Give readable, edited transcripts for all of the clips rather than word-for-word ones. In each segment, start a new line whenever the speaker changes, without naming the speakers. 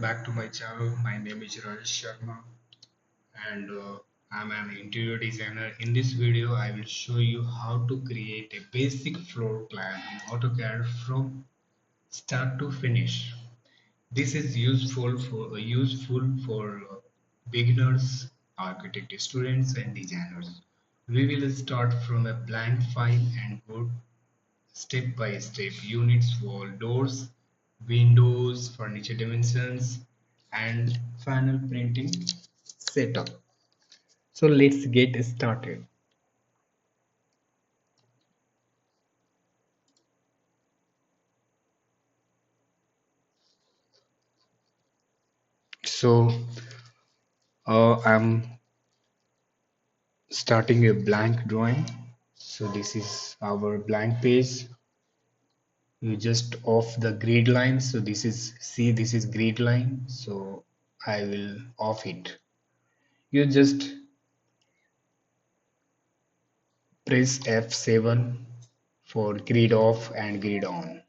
back to my channel. My name is Rajesh Sharma and I'm an interior designer. In this video, I will show you how to create a basic floor plan in AutoCAD from start to finish. This is useful for beginners, architect students, and designers. We will start from a blank file and go step by step. Units, wall, doors, windows, furniture dimensions, and final printing setup. So let's get started. So I'm starting a blank drawing. So this is our blank page. You just off the grid line. So this is grid line. So I will off it. You just press F7 for grid off and grid on.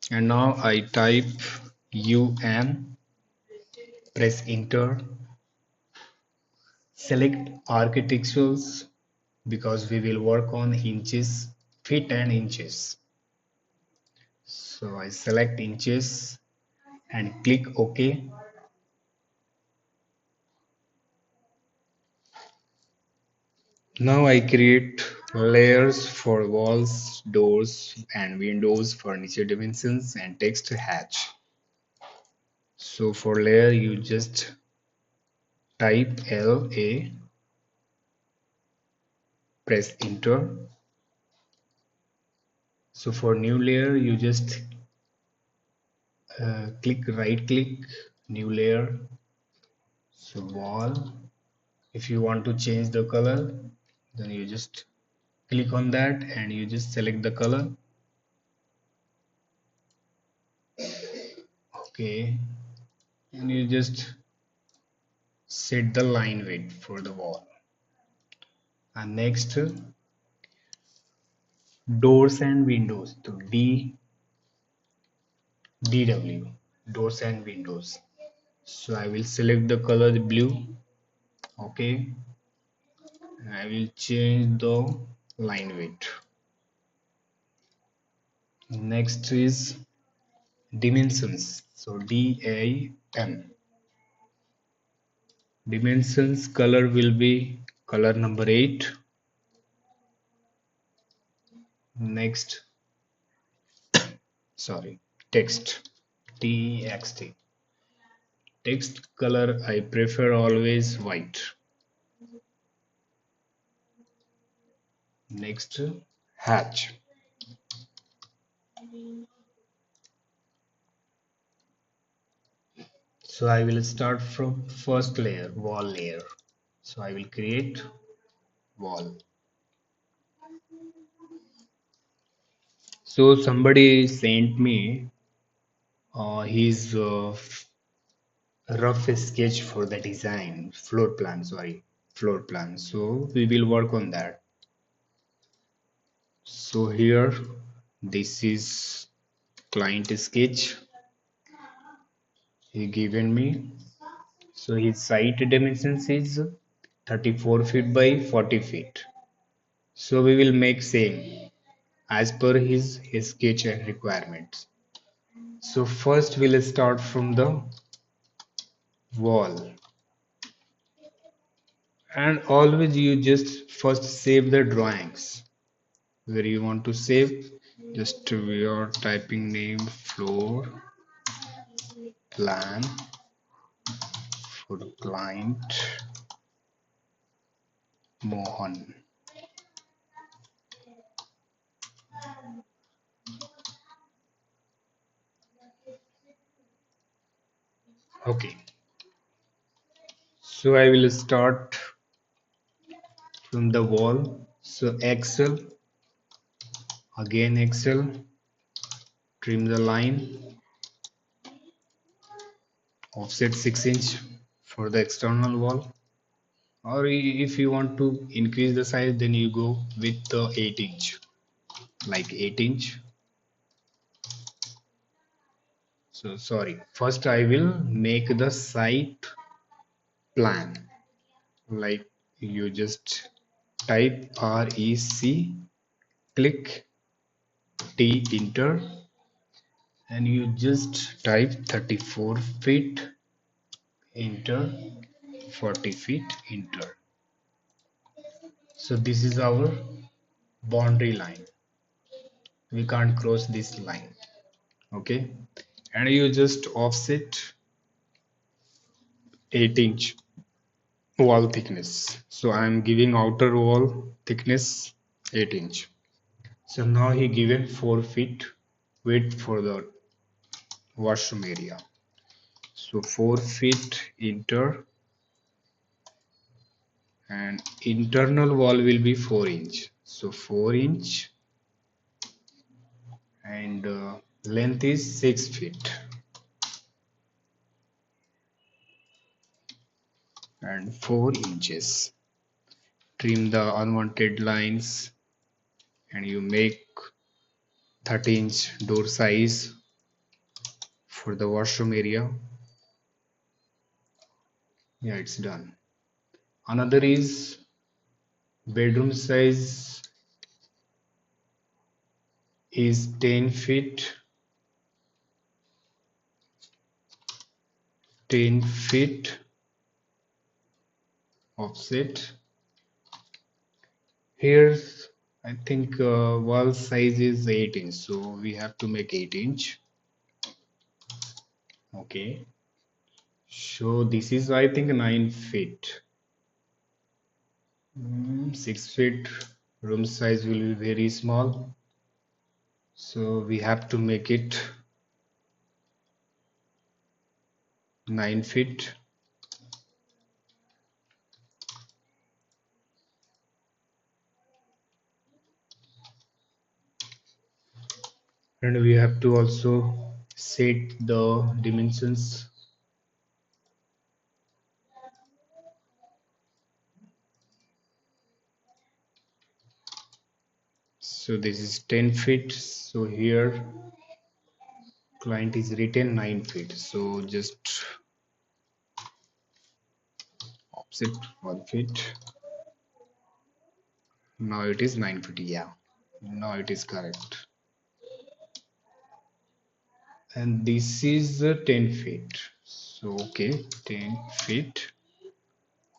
And now I type UN, press enter, select architecturals because we will work on inches, feet and inches. So I select inches and click OK. Now I create layers for walls, doors and windows, furniture dimensions and text hatch. So for layer you just type LA, press enter. So for new layer you just right click, new layer, so wall. If you want to change the color, then you just click on that and you just select the color. Okay, and you just set the line width for the wall. And next, doors and windows, so DW, doors and windows. So I will select the color blue. Okay, and I will change the line width. Next is dimensions, so DAM. Dimensions color will be color number 8. Next, sorry, text, TXT. Text color I prefer always white. Next, hatch. So I will start from first layer, wall layer. So I will create wall. So somebody sent me his rough sketch for the design, floor plan. So we will work on that. So here, this is client sketch he given me. So his site dimensions is 34 feet by 40 feet. So we will make same as per his sketch and requirements. So first we'll start from the wall. And always you just first save the drawings. Where you want to save, just your typing name floor plan for client Mohan. Okay, so I will start from the wall. So Excel, again Excel, trim the line, offset 6 inch for the external wall, or if you want to increase the size then you go with the 8 inch. like 8 inch. So sorry, first I will make the site plan. Like you just type REC, click T, enter, and you just type 34 feet, enter, 40 feet, enter. So this is our boundary line. We can't cross this line. Okay, and you just offset 8 inch wall thickness. So I am giving outer wall thickness 8 inch. So now he given 4 feet width for the washroom area. So 4 feet enter, and internal wall will be 4 inch. So 4 inch, and length is 6 feet, and 4 inches. Trim the unwanted lines, and you make 30-inch door size for the washroom area. Yeah, it's done. Another is bedroom size is 10 feet, 10 feet offset. Here's, I think wall size is 8 inch, so we have to make 8 inch. Okay, so this is, I think, 9 feet. 6 feet room size will be very small, so we have to make it 9 feet. And we have to also set the dimensions. So this is 10 feet, so here client is written 9 feet, so just offset 1 feet. Now it is 9 feet. Yeah, now it is correct. And this is 10 feet, so okay, 10 feet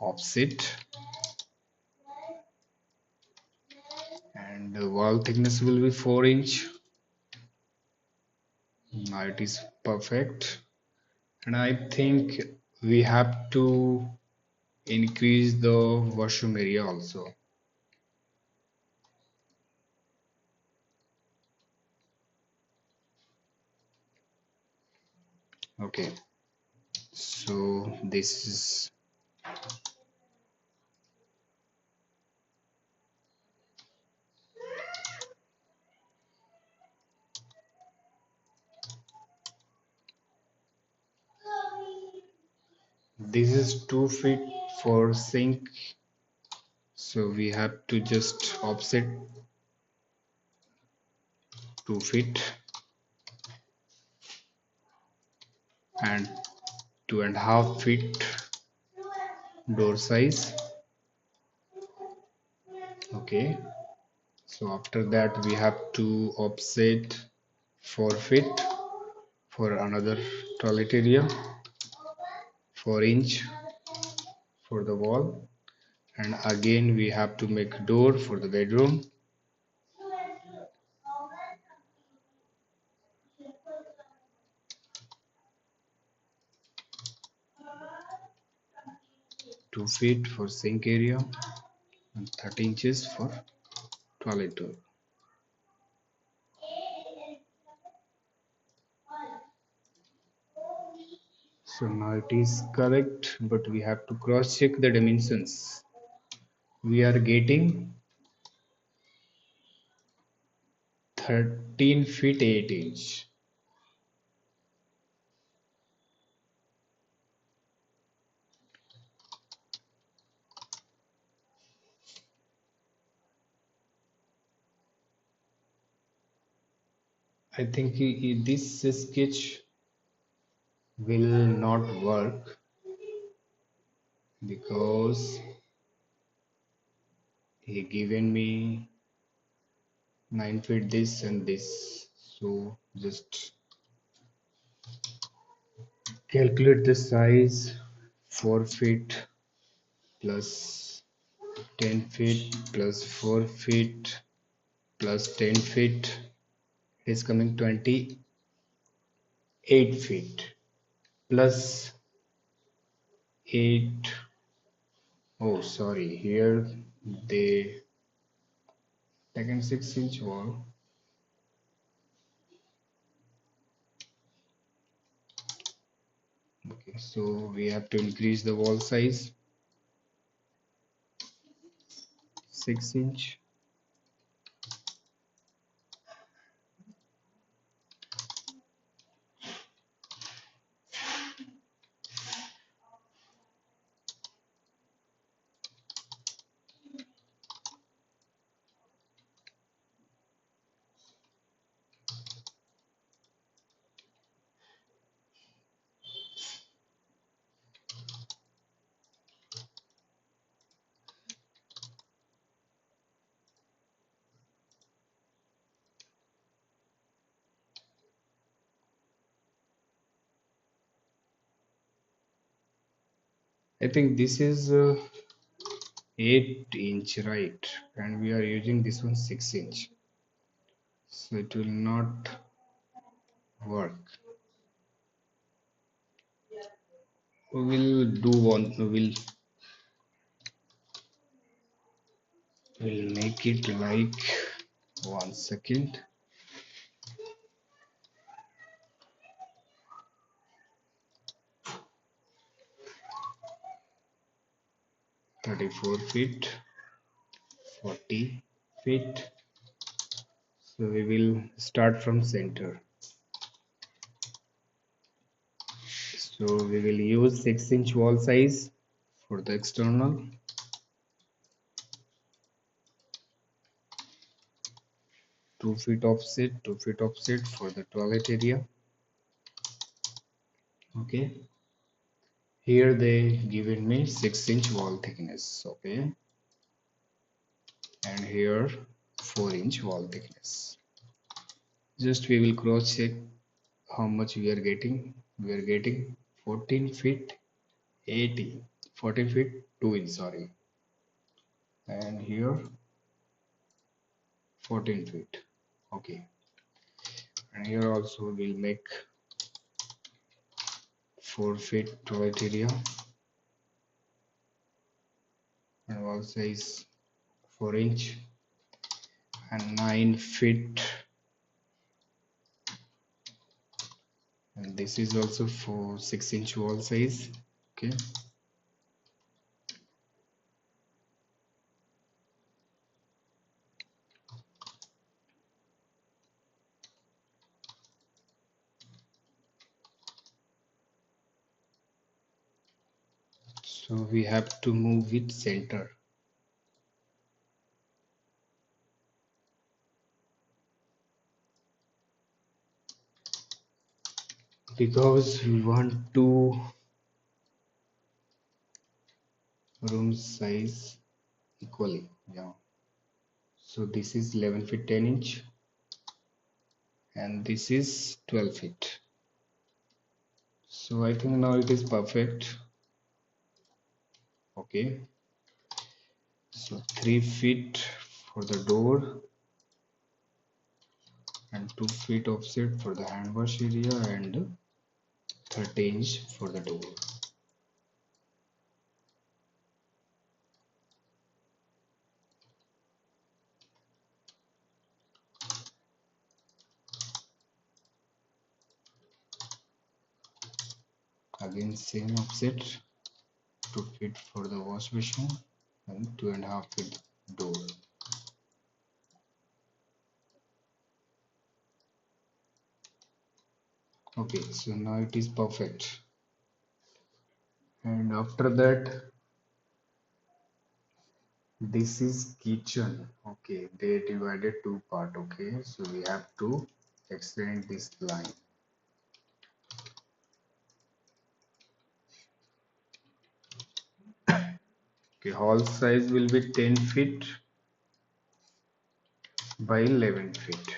offset, and the wall thickness will be 4 inch. Now it is perfect. And I think we have to increase the washroom area also. Okay, so this is 2 feet for sink, so we have to just offset 2 feet, and 2.5 feet door size. Okay, so after that we have to offset 4 feet for another toilet area, 4 inch for the wall, and again we have to make door for the bedroom. Two feet for sink area, and 30 inches for toilet door. So now it is correct, but we have to cross check the dimensions. We are getting 13 feet 8 inch. I think this sketch will not work because he given me 9 feet this and this. So just calculate the size. 4 feet plus 10 feet plus 4 feet plus 10 feet is coming 28 feet plus 8. Oh, sorry, here they taken 6-inch wall. Okay, so we have to increase the wall size 6-inch. I think this is 8-inch, right? And we are using this one 6-inch, so it will not work. We'll do one. We'll make it like 1 second. 34 feet, 40 feet. So we will start from center. So we will use 6-inch wall size for the external, 2 feet offset, 2 feet offset for the toilet area. Okay. Here they given me 6-inch wall thickness. Okay. And here 4-inch wall thickness. Just we will cross check how much we are getting. We are getting 14 feet 80, 14 feet 2 inch, sorry. And here 14 feet. Okay. And here also we'll make 4 feet toilet area and wall size 4 inch and 9 feet, and this is also for 6-inch wall size. Okay. So we have to move it center because we want two room size equally. Yeah. So this is 11 feet 10 inch and this is 12 feet. So I think now it is perfect. Okay. So 3 feet for the door and 2 feet offset for the hand wash area and 30 inch for the door. Again same offset, 2 feet for the wash basin and 2.5 feet door. Okay, so now it is perfect. And after that, this is kitchen. Okay, they divided two part. Okay, so we have to extend this line. Okay, hall size will be 10 feet by 11 feet.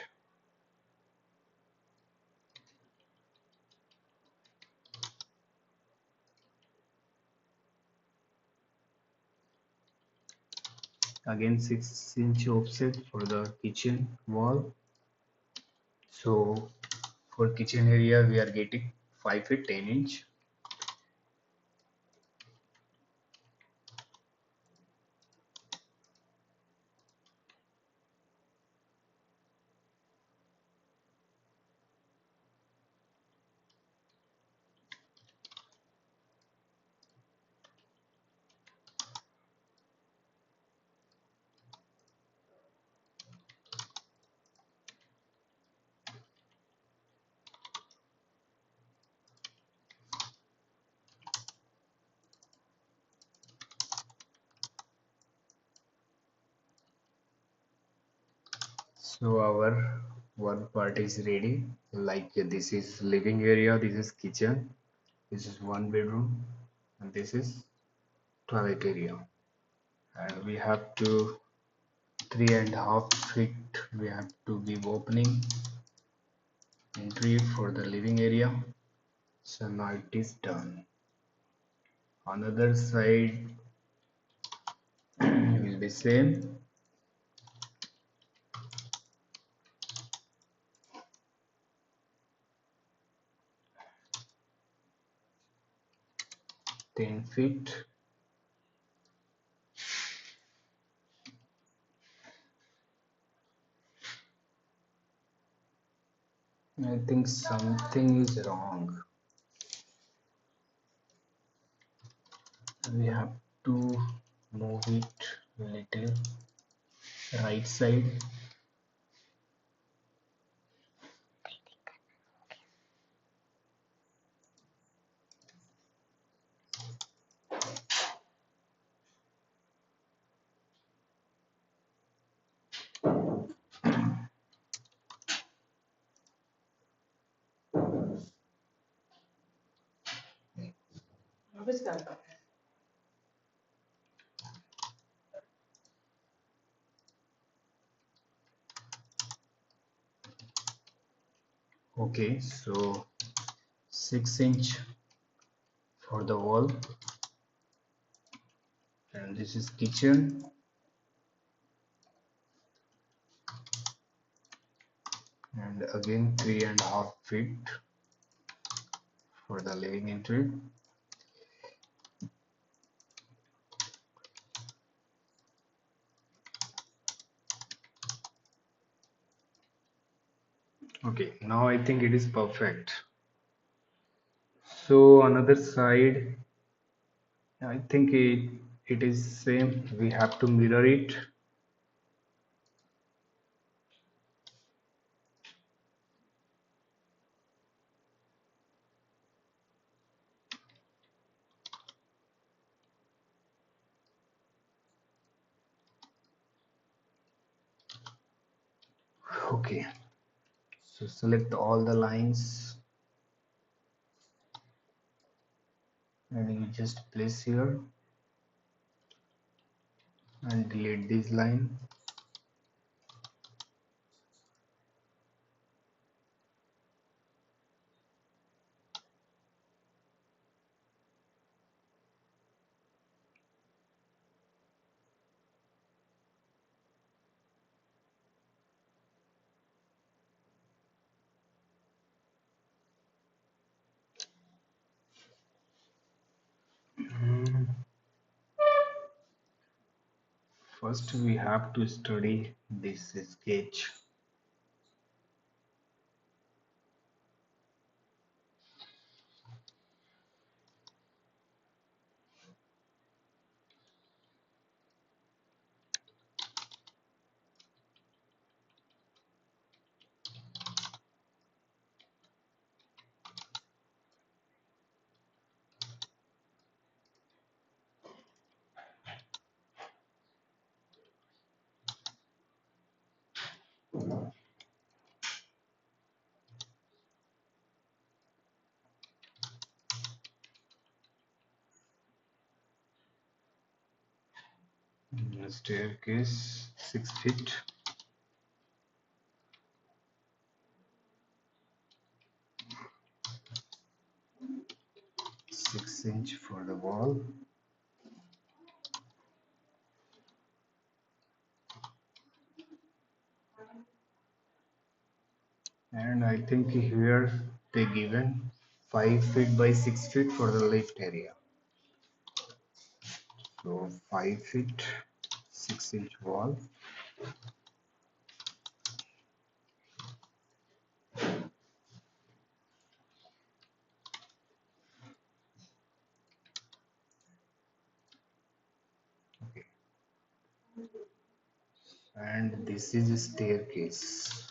Again 6-inch offset for the kitchen wall. So for kitchen area we are getting 5 feet 10 inch. So our one part is ready. Like this is living area, this is kitchen, this is one bedroom, and this is toilet area. And we have to 3.5 feet. We have to give opening entry for the living area. So now it is done. Another side will be same. Ten feet. I think something is wrong. We have to move it little right side. Okay, so 6-inch for the wall, and this is kitchen, and again 3.5 feet for the living entry. Okay, now I think it is perfect. So another side, I think it is same. We have to mirror it. Okay, so select all the lines and you just place here and delete this line. First we have to study this sketch. Staircase 6 feet. 6 inch for the wall. And I think here they given 5 feet by 6 feet for the lift area. So 5 feet 6-inch wall. Okay. And this is a staircase.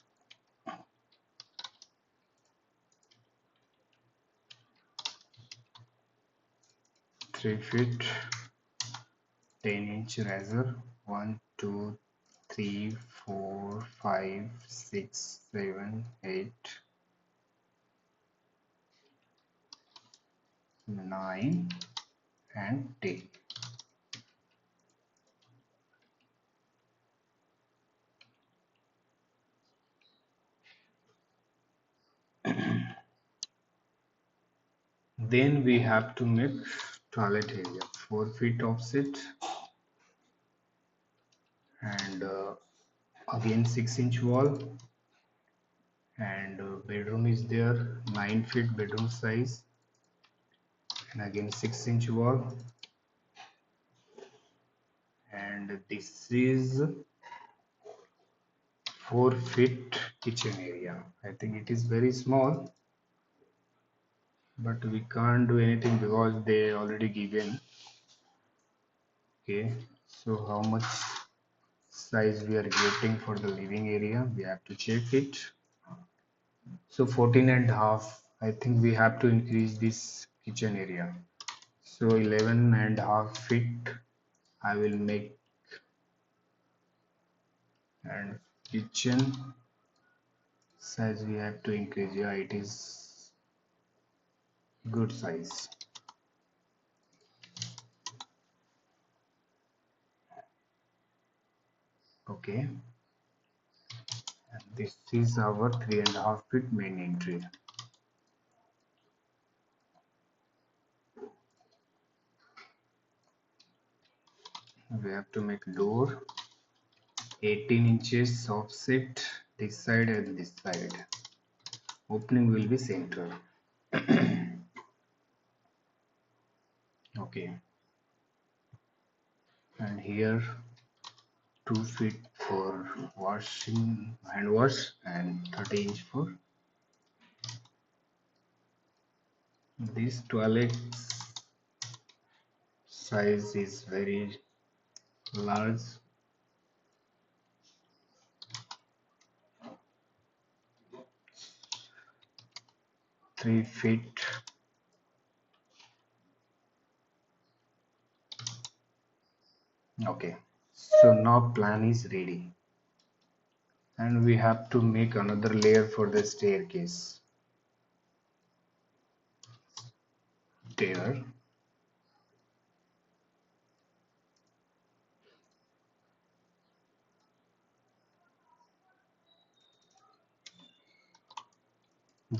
3 feet 10-inch riser. 1, 2, 3, 4, 5, 6, 7, 8, 9 and 10. Then we have to make toilet area. 4 feet offset and again 6-inch wall, and bedroom is there, 9 feet bedroom size, and again 6-inch wall, and this is 4 feet kitchen area. I think it is very small, but we can't do anything because they already given. Okay, so how much size we are getting for the living area, we have to check it. So 14 and a half, I think we have to increase this kitchen area. So 11 and a half feet I will make, and kitchen size we have to increase. Yeah, it is good size. Okay, and this is our 3.5 feet main entry. We have to make door 18 inches offset this side and this side. Opening will be center. Okay, and here 2 feet for washing, hand wash, and 30 inch for this toilet. Size is very large. 3 feet. Okay, so now plan is ready, and we have to make another layer for the staircase. There,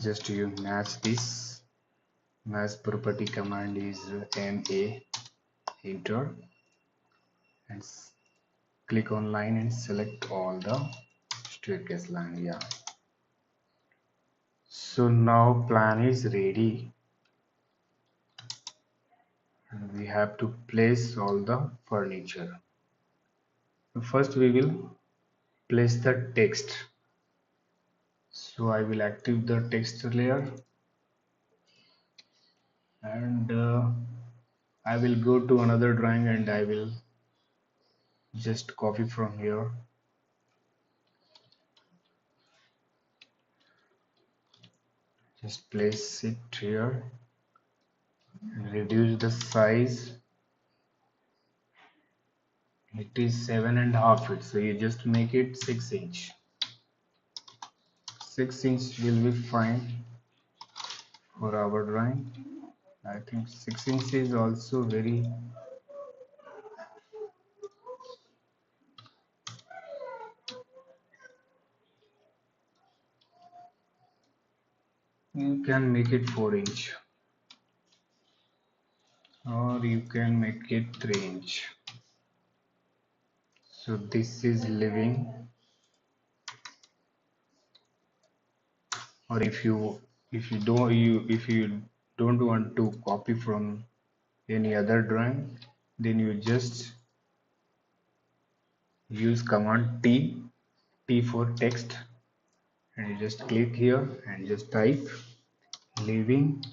just you match this. Match property command is MA, enter, and click on line and select all the staircase line. Yeah, so now plan is ready, and we have to place all the furniture. First we will place the text. So I will active the text layer, and I will go to another drawing and I will just copy from here. Just place it here and reduce the size. It is 7.5 feet, so you just make it 6 inch. 6 inch will be fine for our drawing. I think 6 inch is also very You can make it 4" or you can make it 3". So this is living, or if you don't want to copy from any other drawing, then you just use command T for text, and you just click here and just type living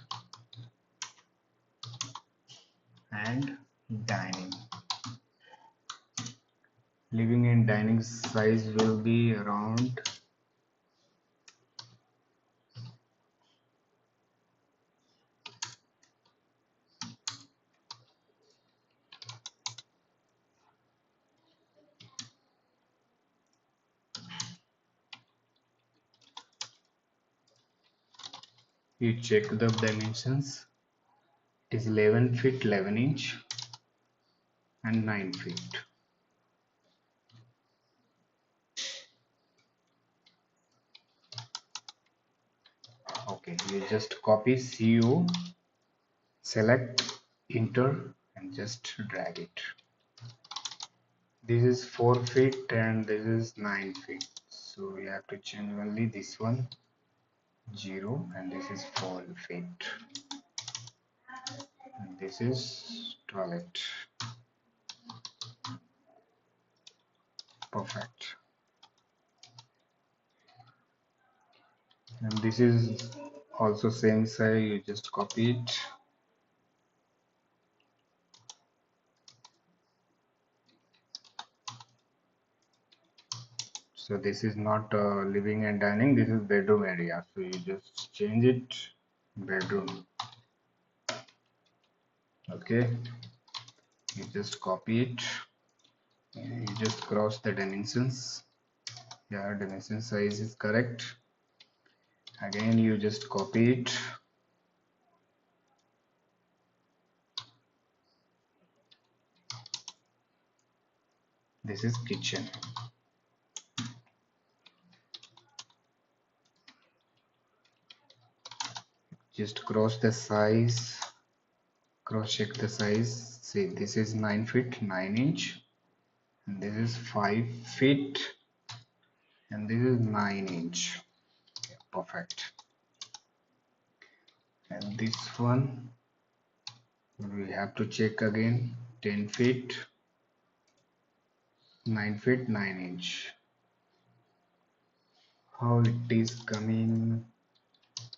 and dining. Living and dining size will be around, you check the dimensions, it is 11 feet 11" and 9 feet. Okay, you just copy CO, select, enter, and just drag it. This is 4 feet and this is 9 feet, so we have to change only this one 0, and this is 4 feet, and this is toilet. Perfect. And this is also same size, you just copy it. So this is not living and dining, this is bedroom area, so you just change it bedroom. Okay, you just copy it, you just cross the dimensions. Yeah, dimension size is correct. Again you just copy it. This is kitchen. Just cross the size, cross check the size. See, this is 9 feet 9", and this is 5 feet and this is 9". Perfect. And this one we have to check again, 10 feet 9 feet 9". How it is coming?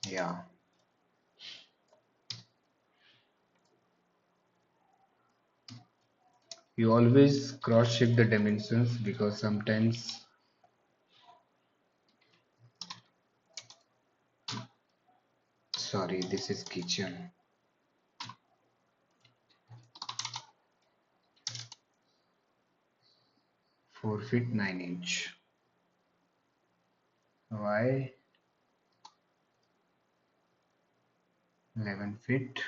Yeah, you always cross check the dimensions, because sometimes, sorry, this is kitchen. 4 feet 9". Why 11 feet?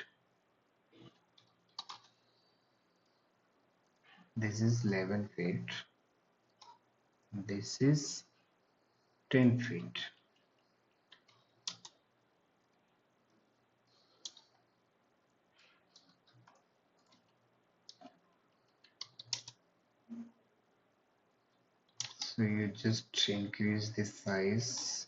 This is 11 feet. This is 10 feet. So you just increase the size.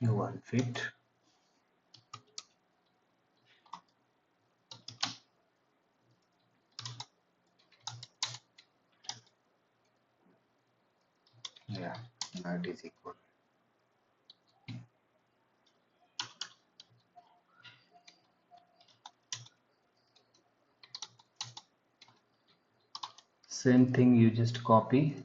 You 1 feet. Yeah, that is equal. Same thing, you just copy.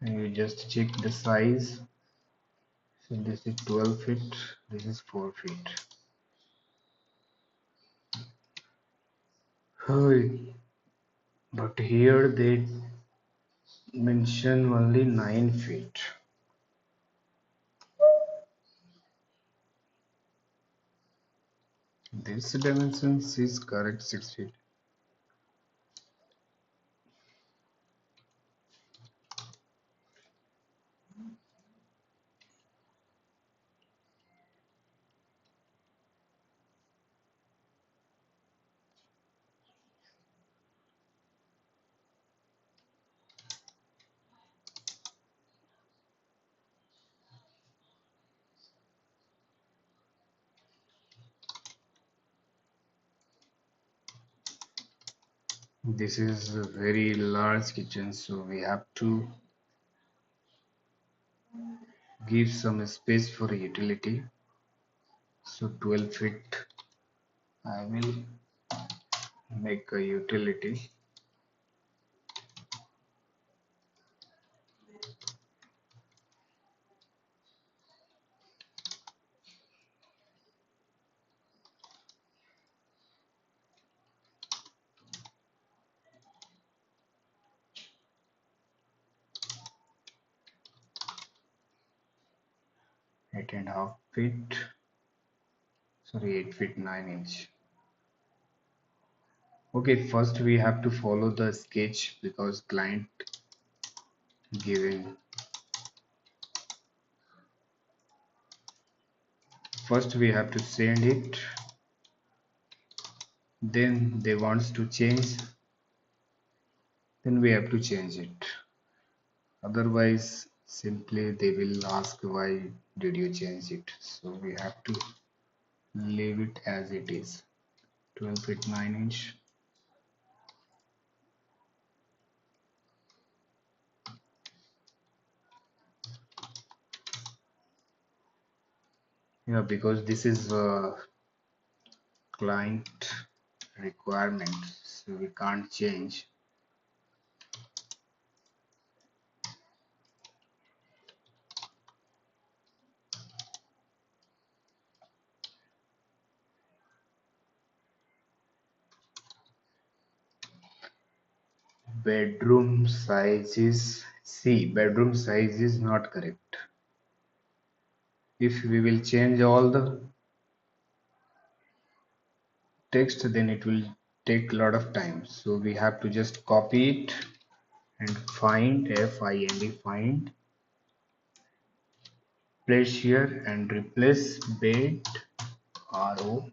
And you just check the size. So this is 12 feet, this is 4 feet. Oh, but here they mention only 9 feet. This dimensions is correct 6 feet. This is a very large kitchen, so we have to give some space for utility. So 12 feet, I will make a utility. Eight and a half feet, sorry, 8 feet 9 inch. Okay, first we have to follow the sketch because client given. First we have to send it, then they wants to change, then we have to change it. Otherwise, simply they will ask why did you change it. So we have to leave it as it is. 12 feet 9 inch. Yeah, because this is a client requirement, so we can't change. Bedroom size is, see, bedroom size is not correct. If we will change all the text, then it will take a lot of time. So we have to just copy it and find, find, place here and replace bed, rom,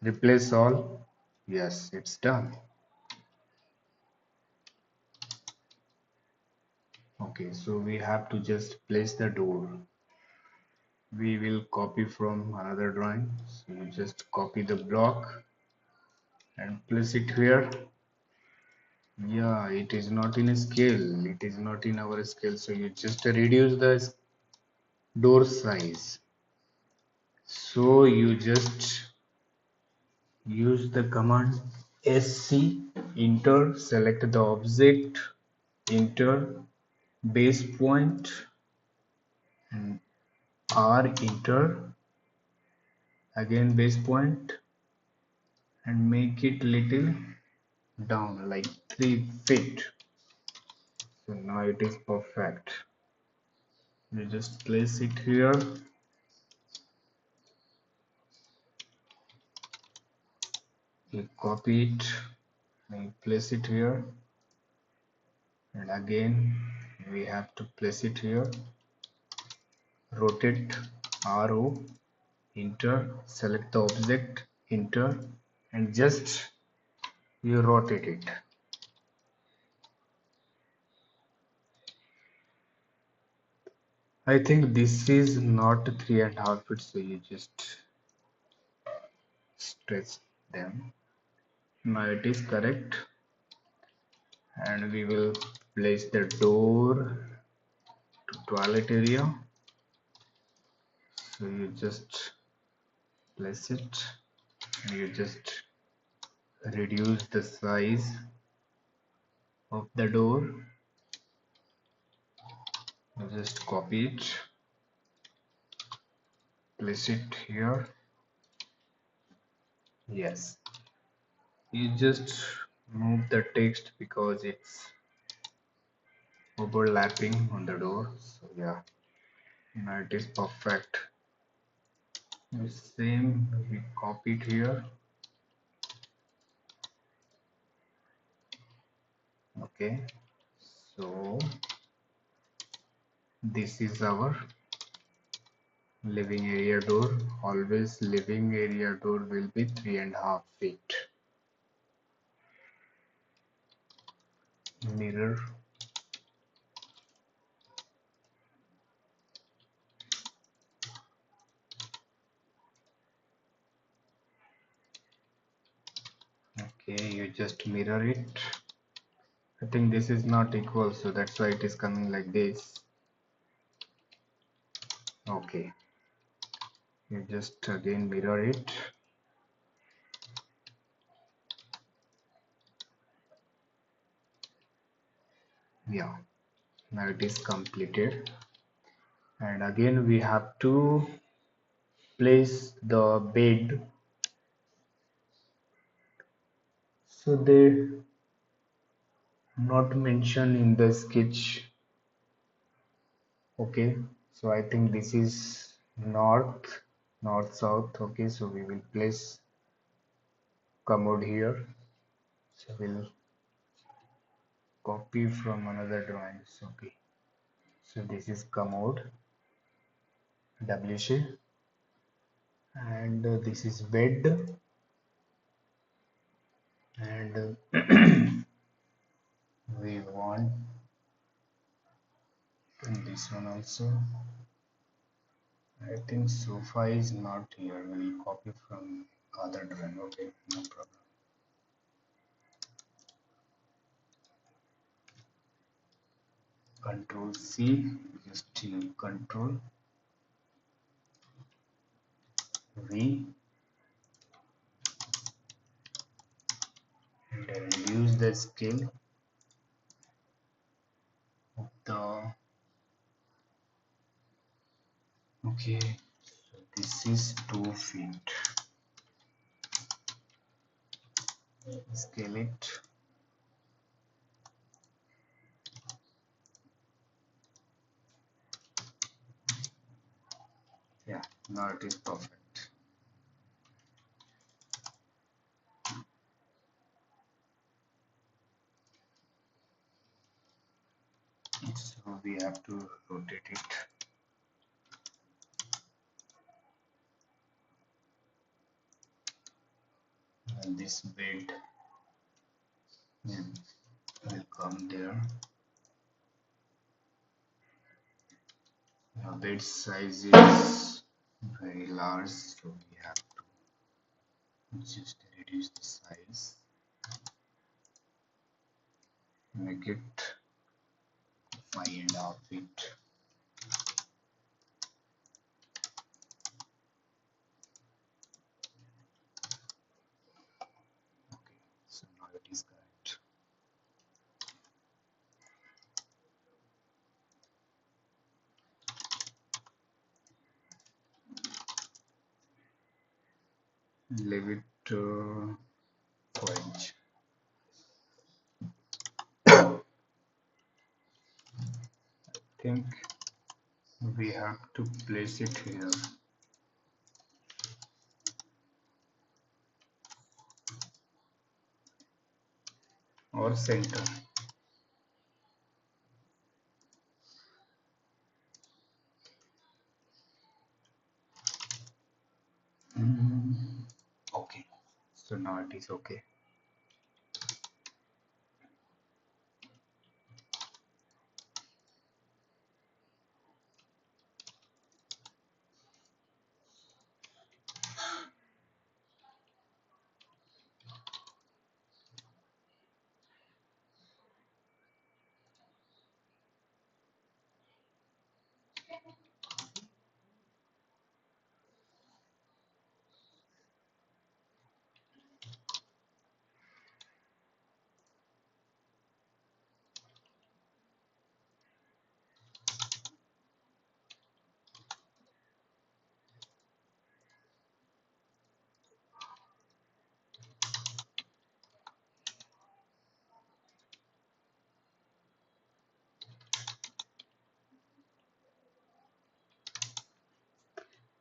replace all. Yes, it's done. Okay, so we have to just place the door. We will copy from another drawing. So you just copy the block and place it here. Yeah, it is not in a scale, it is not in our scale, so you just reduce the door size. So you just use the command sc, enter, select the object, enter, base point, and r, enter, again base point, and make it little down like 3 feet. So now it is perfect. You just place it here, you copy it, you place it here, and again we have to place it here, rotate, ro, enter, select the object, enter, and just you rotate it. I think this is not 3.5 feet, so you just stretch them. Now it is correct, and we will place the door to toilet area. So you just place it, and you just reduce the size of the door. You just copy it, place it here. Yes, You just move the text because it's overlapping on the door. So yeah, now it is perfect. The same we copy it here. Okay, so this is our living area door. Always living area door will be 3.5 feet. Mirror. Okay, you just mirror it. I think this is not equal, so that's why it is coming like this. Okay, you just again mirror it. Yeah, now it is completed. And again we have to place the bed. So they not mentioned in the sketch. Okay, so I think this is north south. Okay, so we will place commode here. So we'll copy from another drawings. Okay, so this is commode WC, and this is bed, and we want this one also. I think sofa is not here. We'll copy from other drawing. Okay, no problem. Control C, just Control V, and reduce the scale of the. Okay, so this is 2 feet. Scale it. Yeah, now it is perfect. So we have to rotate it. And this bed will come there. Now bed size is very large, so we have to just reduce the size, make it 5.5 feet. Okay, so now it is correct. Leave it 4 inch. I think we have to place it here or center. Okay, so now it is okay.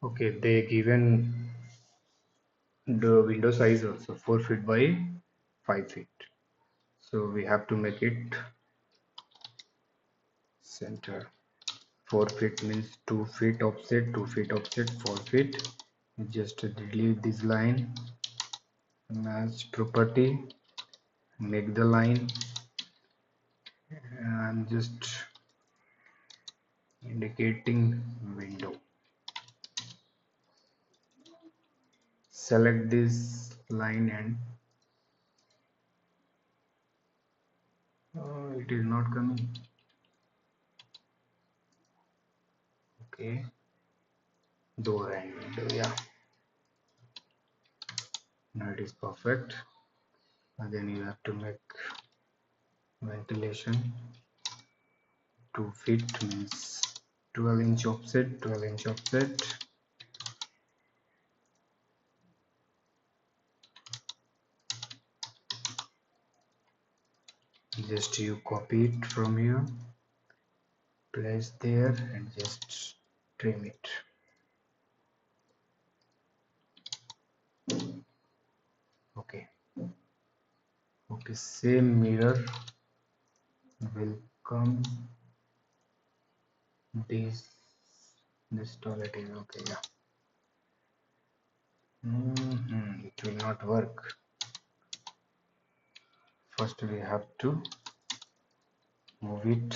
Okay, they given the window size also 4 feet by 5 feet. So we have to make it center. 4 feet means 2 feet offset, 2 feet offset, 4 feet. Just delete this line, match property, make the line, and just indicating window. Select this line and it is not coming. Okay, door and window, yeah, now it is perfect. And then you have to make ventilation 2 feet means 12-inch offset, 12-inch offset. Just you copy it from here, place there, and just trim it. Okay, okay, same mirror will come this toilet is okay, yeah. It will not work. First we have to move it.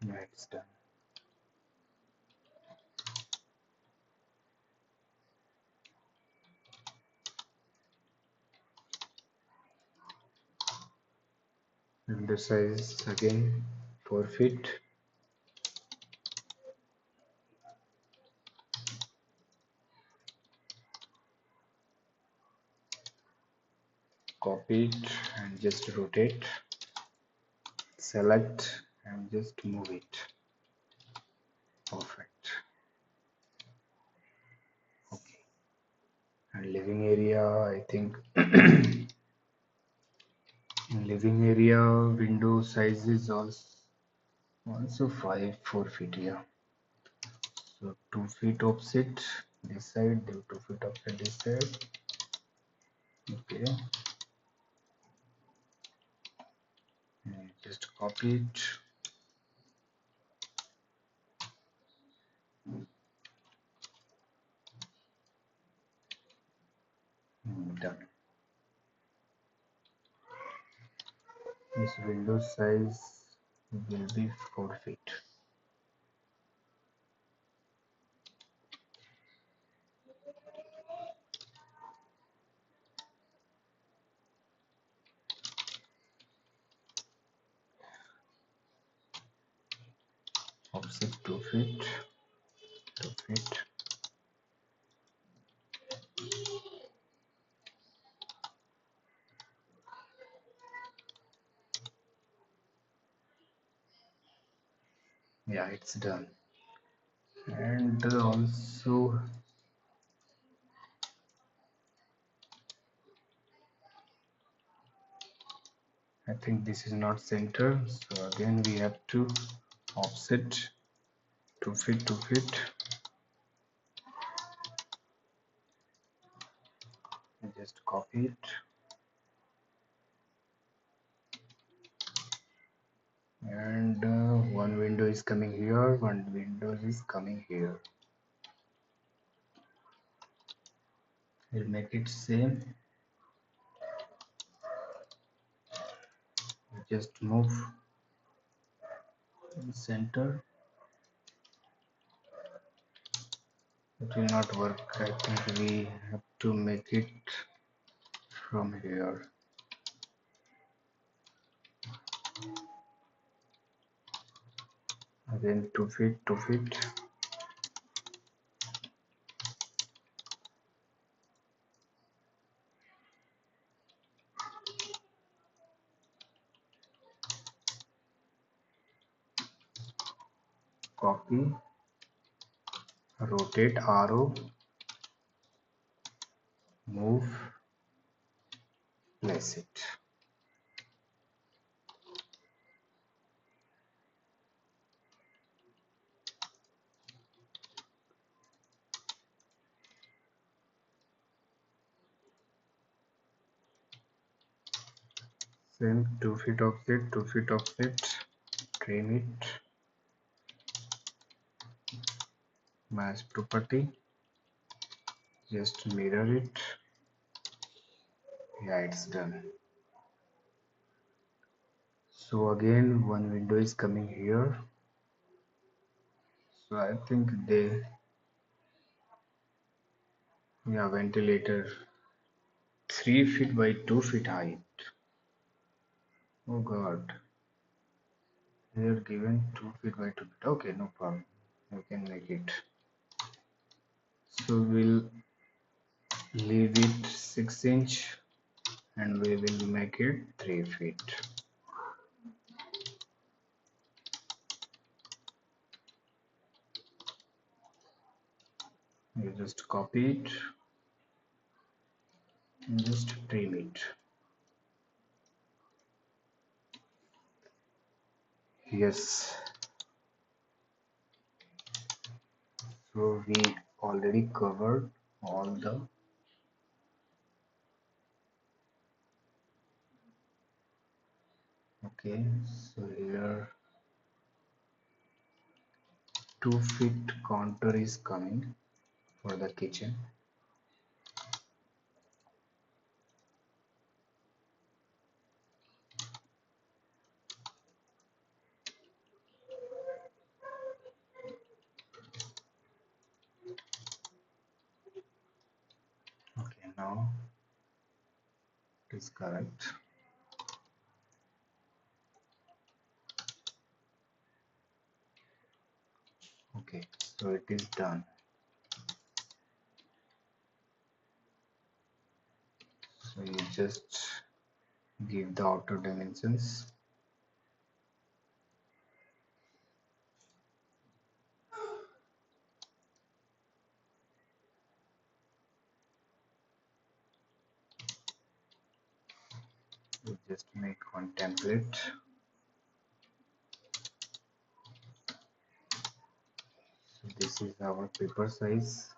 Yeah, it's done. And the size again 4 feet. Copy it and just rotate, select and just move it. Perfect. Okay, and living area, I think living area window size is also 4 feet, yeah. So 2 feet offset this side, 2 feet offset this side. Okay, and just copy it. Done. This window size will be 4 feet. Offset 2 feet, 2 feet. Yeah, it's done. And also I think this is not center, so again we have to offset 2 feet, 2 feet. Just copy it, and one window is coming here, one window is coming here. We'll make it same. Just move in center. It will not work. I think we have to make it from here. Again 2 feet, 2 feet. copy, rotate arrow, move, place it. Same 2 feet offset, 2 feet offset, trim it, match property, just mirror it. Yeah, it's done. So again one window is coming here, so I think they, yeah, ventilator 3 feet by 2 feet height. Oh god, they're given 2 feet by 2 feet. Okay, no problem, you can make it. So we'll leave it 6 inch and we will make it 3 feet. You just copy it and just trim it. Yes, so we already covered all the, okay, so here 2 feet contour is coming for the kitchen. Okay, now it is correct. Okay, so it is done. So you just give the outer dimensions. You just make one template. So this is our paper size.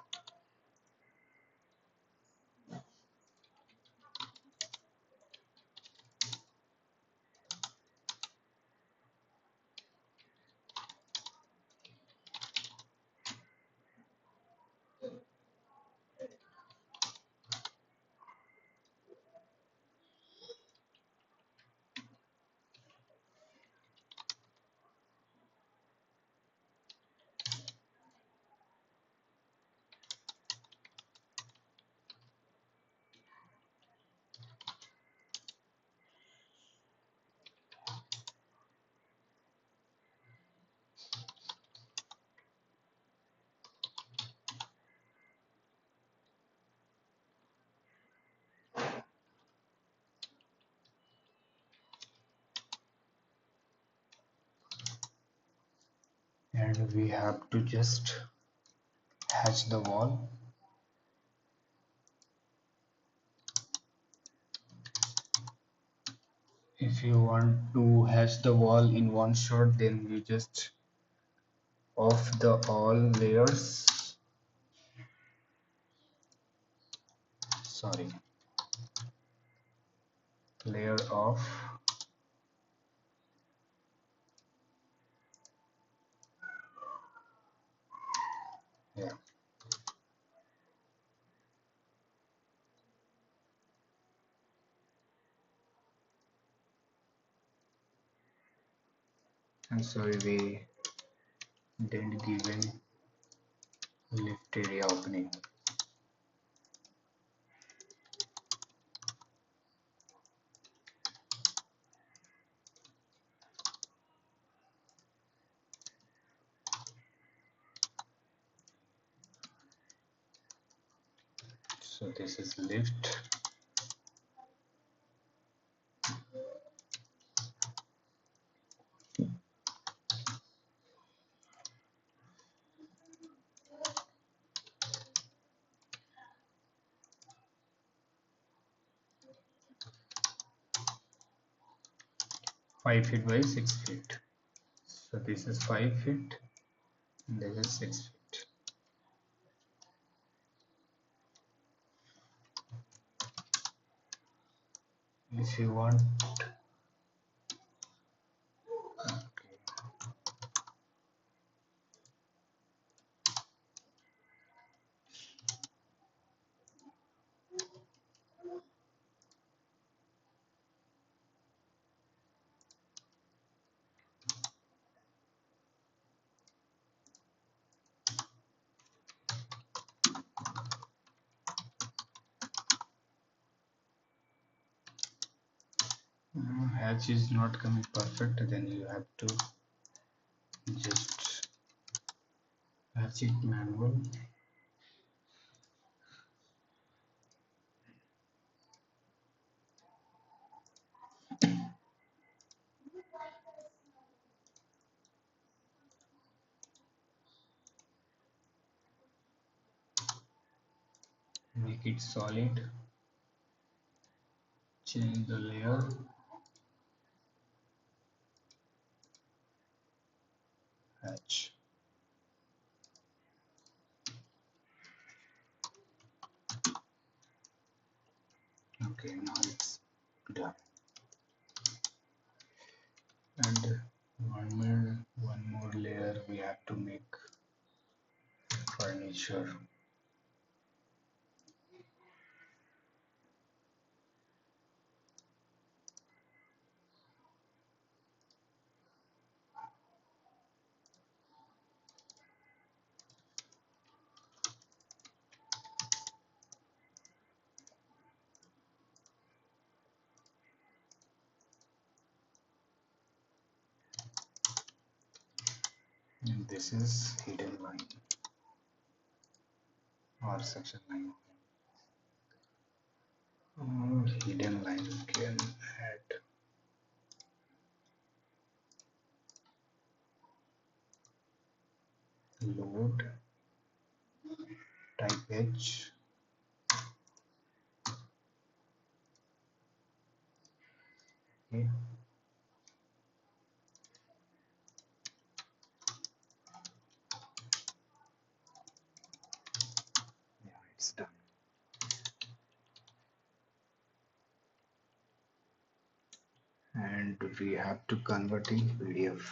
And we have to just hatch the wall. If you want to hatch the wall in one shot, then you just off the all layers. Sorry, layer off. Yeah. I'm sorry, we didn't give any lift area opening. So this is lift. 5 feet by 6 feet. So this is 5 feet and this is 6 feet. If you want, okay, hatch is not coming perfect, then you have to just hatch it manual. Make it solid, change the layer, hatch. Okay, now it's done. And one more layer we have to make furniture. And this is hidden line or section line. Hidden line can add load type H. Okay. Yeah, it's done. And we have to convert in PDF.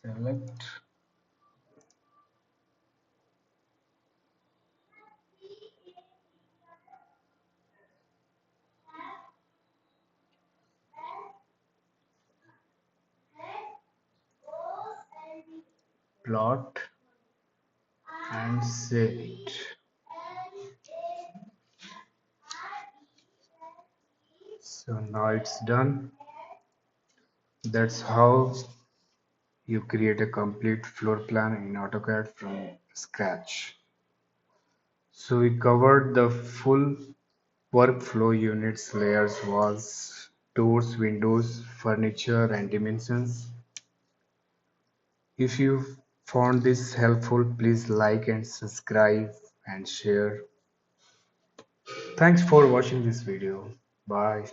Select plot and save it. So now it's done. That's how you create a complete floor plan in AutoCAD from scratch. So we covered the full workflow: units, layers, walls, doors, windows, furniture, and dimensions. If you found this helpful, please like and subscribe and share. Thanks for watching this video. Bye.